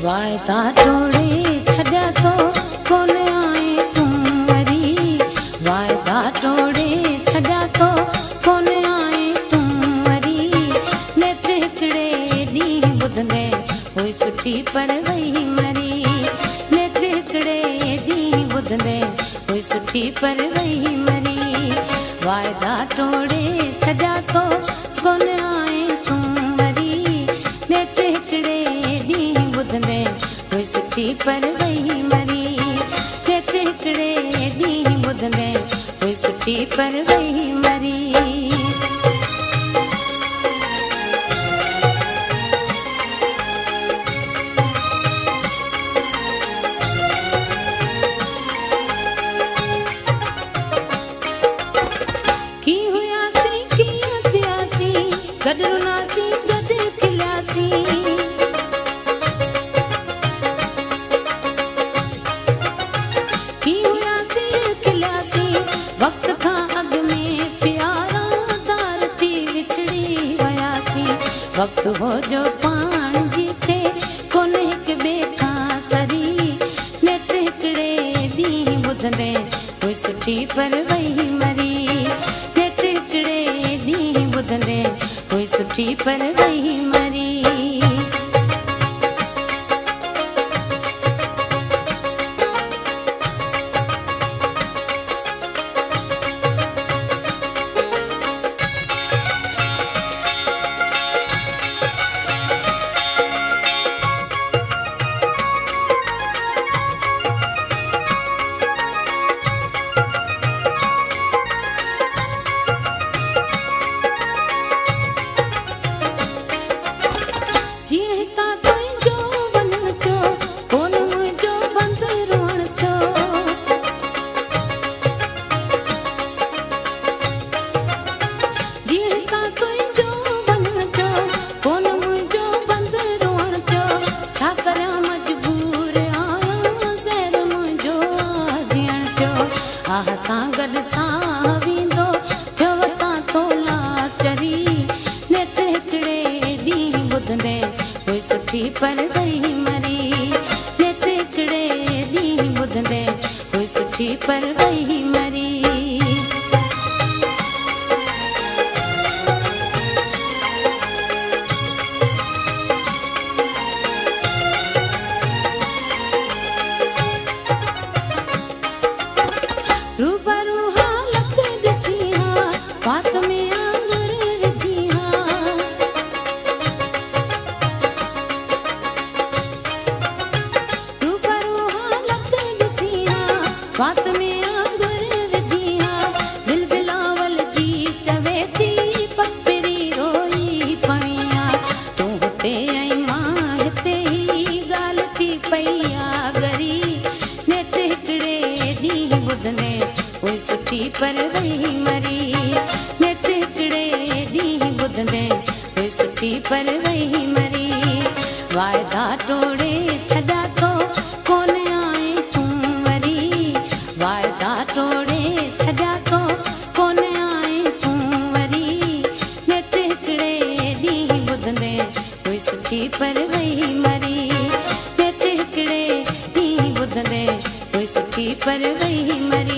वायदा टोड़े छॾिया तो कोन आए तूं वरी। वायदा टोड़े छॾिया तो कोन आए तूं वरी। नेत हिकिड़े ॾींहुं ॿुधंदे हुई सुठी पर वही मरी। नेत हिकिड़े ॾींहुं ॿुधंदे हुई सुठी पर वही मरी। वायदा टोड़े छॾिया तो कोन आए तूं वरी। नेत हिकिड़े ॾींहुं ॿुधंदे हुई सुठी पर वही मरी। नेत हिकिड़े ॾींहुं ॿुधंदे हुई सुठी पर वही मरी। गॾु रुनासीं गॾु खिलियासीं। कीअं हुयासीं खिलियासीं वक़्त खां अॻु में प्यारा तार थी विछड़ी वियासीं। वक़्तु हो जो पाण जीते कोन हिक ॿिए खां सरी। नेत हिकिड़े ॾींहुं ॿुधंदे हुई सुठी पर वही मरी। नेत हिकिड़े ॾींहुं ॿुधंदे हुई सुठी पर वही मरी। सां गॾु सां वेंदो थियो तां लाचारी। नेत हिकिड़े ॾींहुं ॿुधंदे हुई सुठी पर वही मरी। नेत हिकिड़े ॾींहुं ॿुधंदे हुई सुठी पर वही मरी। रूबरू हालत ॾिसी हा बात में आंगुर विझी हा। रूबरू हालत ॾिसी हा बात में आंगुर विझी हा। दिल बिलावल जी चवे थी पकड़ी रोई पई हा। तूं हुते ऐं मां हिते ही ॻाल्हि थी पई आ गरी। नेत हिकिड़े ॾींहुं ॿुधंदे हुई सुठी पर वही मरी। नेत हिकिड़े ॾींहुं ॿुधंदे हुई सुठी पर वही मरी। वायदा टोड़े छॾिया तो कोन आए तूं वरी। वायदा टोड़े छॾिया तो कोन आए तूं वरी। नेत हिकिड़े ॾींहुं ॿुधंदे हुई सुठी पर वही मरी। नेत हिकिड़े ॾींहुं ॿुधंदे हुई सुठी पर वही मरी।